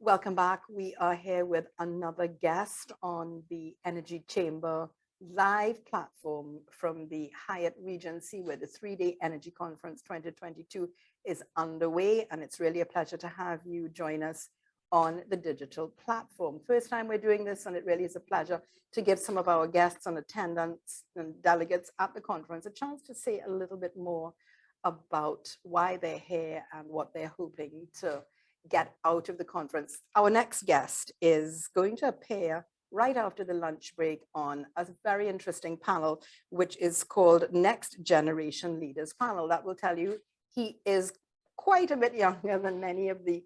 Welcome back. We are here with another guest on the Energy Chamber live platform from the Hyatt Regency, where the 3-day Energy Conference 2022 is underway. And it's really a pleasure to have you join us on the digital platform. First time we're doing this, and it really is a pleasure to give some of our guests and attendants and delegates at the conference a chance to say a little bit more about why they're here and what they're hoping to get out of the conference. Our next guest is going to appear right after the lunch break on a very interesting panel, which is called Next Generation Leaders Panel. That will tell you he is quite a bit younger than many of the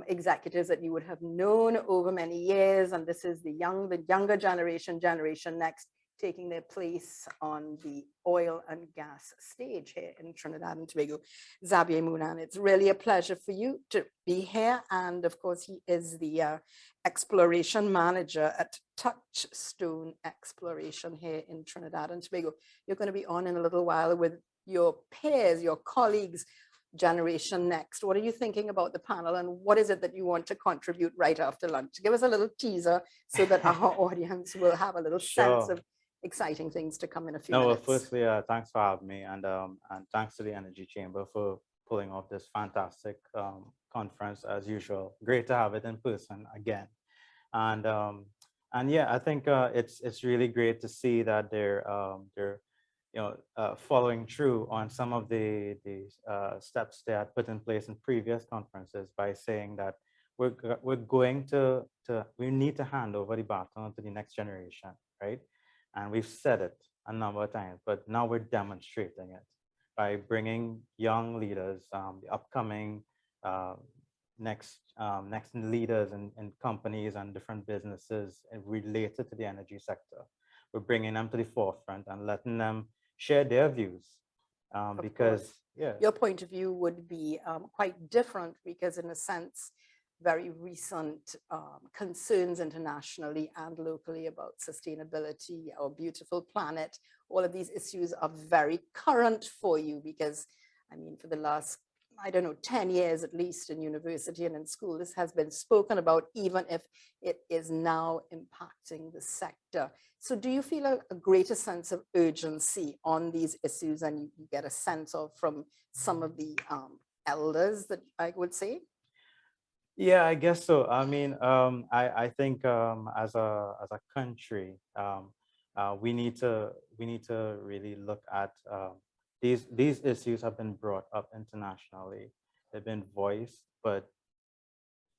executives that you would have known over many years. And this is the younger generation, Generation Next, taking their place on the oil and gas stage here in Trinidad and Tobago. Xavier Moonan, it's really a pleasure for you to be here. And of course, he is the exploration manager at Touchstone Exploration here in Trinidad and Tobago. You're going to be on in a little while with your peers, your colleagues, Generation Next. What are you thinking about the panel, and what is it that you want to contribute right after lunch? Give us a little teaser so that our audience will have a little sense of exciting things to come in a few minutes. Well, firstly, thanks for having me, and thanks to the Energy Chamber for pulling off this fantastic conference as usual. Great to have it in person again, and yeah, I think it's really great to see that they're following through on some of the steps they had put in place in previous conferences by saying that we're going to we need to hand over the baton to the next generation, right? And we've said it a number of times, but now we're demonstrating it by bringing young leaders, the upcoming next leaders in companies and different businesses related to the energy sector. We're bringing them to the forefront and letting them share their views. Because your point of view would be quite different, because in a sense, very recent concerns internationally and locally about sustainability, our beautiful planet, all of these issues are very current for you, because I mean, for the last, I don't know, 10 years at least in university and in school, this has been spoken about, even if it is now impacting the sector. So do you feel a greater sense of urgency on these issues, and you get a sense of from some of the elders, that I would say? Yeah, I guess so. I mean, I think as a country, we need to really look at these issues have been brought up internationally. They've been voiced, but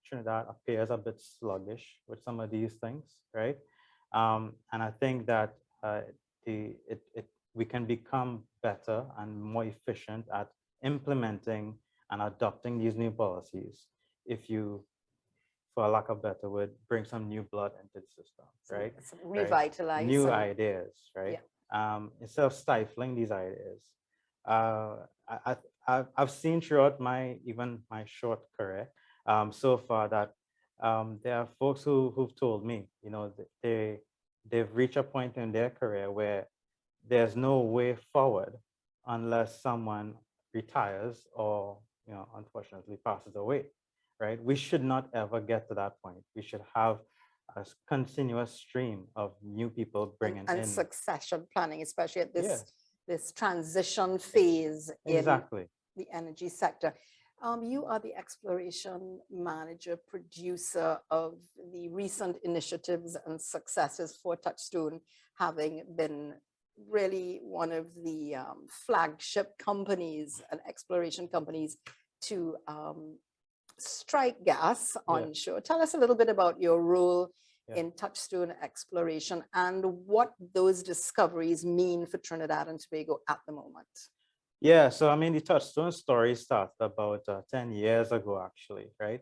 Trinidad appears a bit sluggish with some of these things, right? And I think that we can become better and more efficient at implementing and adopting these new policies if you, for lack of a better word, bring some new blood into the system, right? Revitalize new ideas, right? Yeah. Instead of stifling these ideas. I've seen throughout my short career so far that there are folks who've told me, you know, they've reached a point in their career where there's no way forward unless someone retires or, you know, unfortunately passes away, right? We should not ever get to that point. We should have a continuous stream of new people bringing in. Succession planning, especially at this transition phase in the energy sector. You are the exploration manager, producer of the recent initiatives and successes for Touchstone, having been really one of the flagship companies and exploration companies to strike gas onshore. Tell us a little bit about your role in Touchstone Exploration and what those discoveries mean for Trinidad and Tobago at the moment. Yeah, so I mean, the Touchstone story started about 10 years ago, actually, right?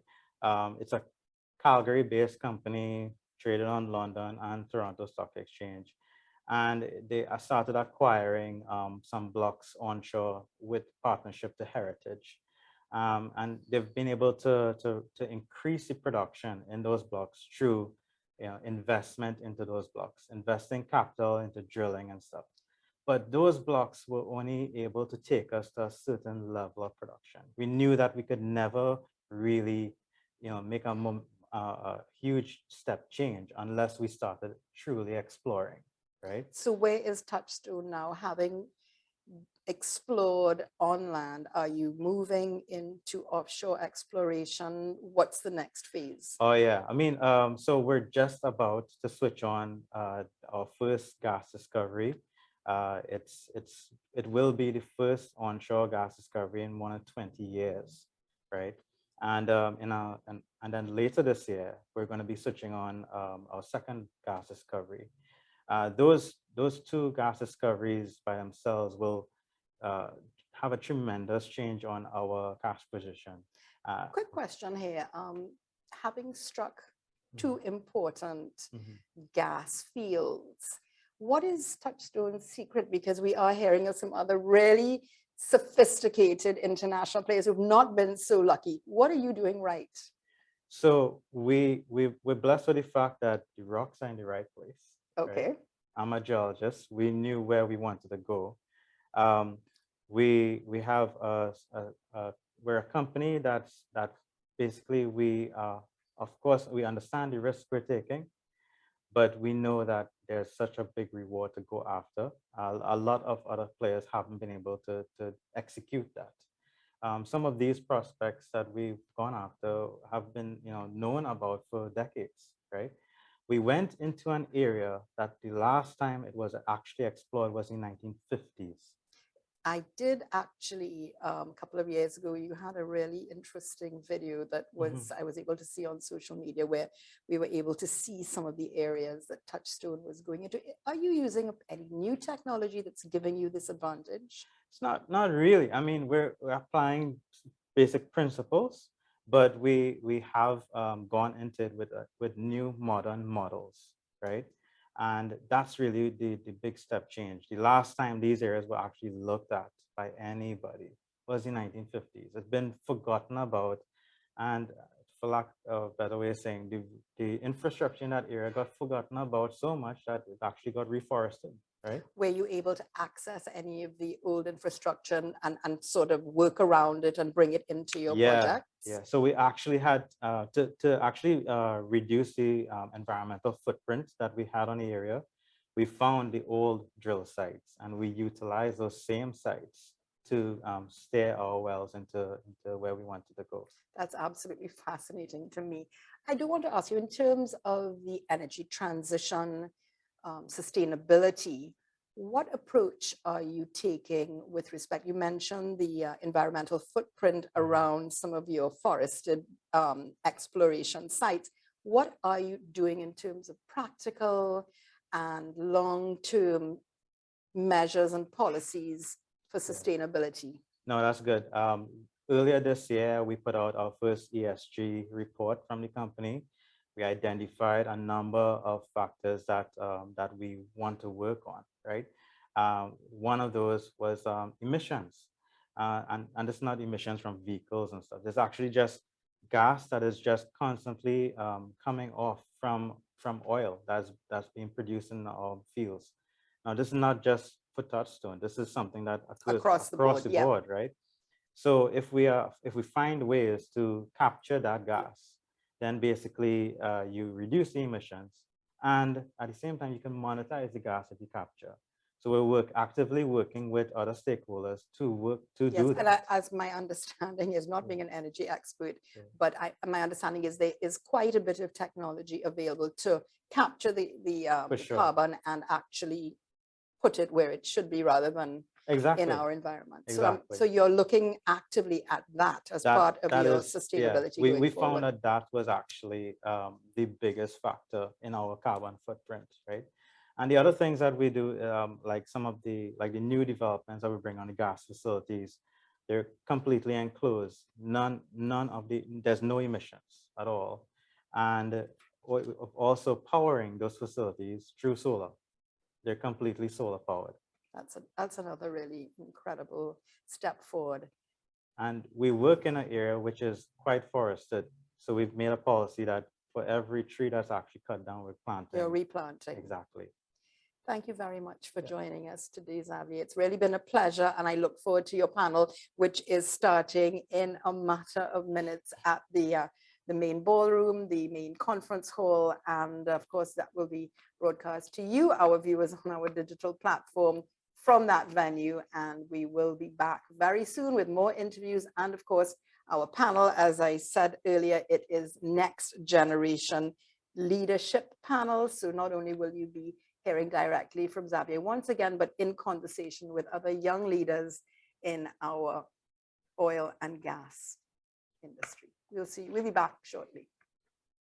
It's a Calgary-based company traded on London and Toronto Stock Exchange. And they started acquiring some blocks onshore with partnership to Heritage. And they've been able to increase the production in those blocks through, you know, investment into those blocks, investing capital into drilling and stuff. But those blocks were only able to take us to a certain level of production. We knew that we could never really, you know, make a a huge step change unless we started truly exploring, right? So where is Touchstone now? Having explored on land, are you moving into offshore exploration? What's the next phase? Oh yeah, I mean, so we're just about to switch on our first gas discovery. It will be the first onshore gas discovery in more than 20 years, right? And and then later this year, we're going to be switching on our second gas discovery. Those two gas discoveries by themselves will uh, have a tremendous change on our cash position. Quick question here. Having struck Mhm, two important mhm. gas fields, what is Touchstone's secret? Because we are hearing of some other really sophisticated international players who've not been so lucky. What are you doing right? So we're blessed with the fact that the rocks are in the right place, right? Okay. I'm a geologist. We knew where we wanted to go. Um, we have we're a company that basically of course we understand the risk we're taking, but we know that there's such a big reward to go after. A lot of other players haven't been able to execute that. Some of these prospects that we've gone after have been, known about for decades, right? We went into an area that the last time it was actually explored was in 1950s. I did actually, a couple of years ago, you had a really interesting video that Mhm. I was able to see on social media where we were able to see some of the areas that Touchstone was going into. Are you using any new technology that's giving you this advantage? It's not really. I mean, we're applying basic principles, but we have gone into it with new modern models, right? And that's really the big step change. The last time these areas were actually looked at by anybody was in 1950s. It's been forgotten about, and for lack of a better way of saying, the infrastructure in that area got forgotten about so much that it actually got reforested, right? Were you able to access any of the old infrastructure and sort of work around it and bring it into your Yeah, projects? yeah. So we actually had to actually reduce the environmental footprint that we had on the area. We found the old drill sites and we utilized those same sites to steer our wells into where we wanted to go. That's absolutely fascinating to me. I do want to ask you, in terms of the energy transition, sustainability, what approach are you taking with respect? You mentioned the environmental footprint Mhm. around some of your forested exploration sites. What are you doing in terms of practical and long-term measures and policies for Yeah. sustainability? No, that's good. Earlier this year, we put out our first ESG report from the company. We identified a number of factors that we want to work on, right? One of those was emissions. And it's not emissions from vehicles and stuff. There's actually just gas that is just constantly coming off from oil that's being produced in our fields. Now, this is not just for Touchstone. This is something that occurs Across the across board, the yeah. board, right? So if we find ways to capture that gas, then basically you reduce the emissions, and at the same time you can monetize the gas that you capture. So we're actively working with other stakeholders to Yes, do and that. as my understanding is, not being an energy expert, Yeah. but my understanding is there is quite a bit of technology available to capture For the sure. carbon and actually put it where it should be rather than in Exactly. our environment. Exactly. So you're looking actively at that as part of That your is, yeah, sustainability we going found forward. that that was actually the biggest factor in our carbon footprint, right? And the other things that we do, like some of the new developments that we bring on the gas facilities, they're completely enclosed. There's no emissions at all. And also powering those facilities through solar. They're completely solar powered. That's another really incredible step forward. And we work in an area which is quite forested. So we've made a policy that for every tree that's actually cut down, we're planting. You're replanting. Exactly. Thank you very much for Yeah. joining us today, Xavier. It's really been a pleasure, and I look forward to your panel, which is starting in a matter of minutes at the the main ballroom, the main conference hall, and of course that will be broadcast to you, our viewers, on our digital platform from that venue. And we will be back very soon with more interviews and of course our panel. As I said earlier, it is Next Generation Leadership Panel. So not only will you be hearing directly from Xavier once again, but in conversation with other young leaders in our oil and gas industry. We'll be back shortly.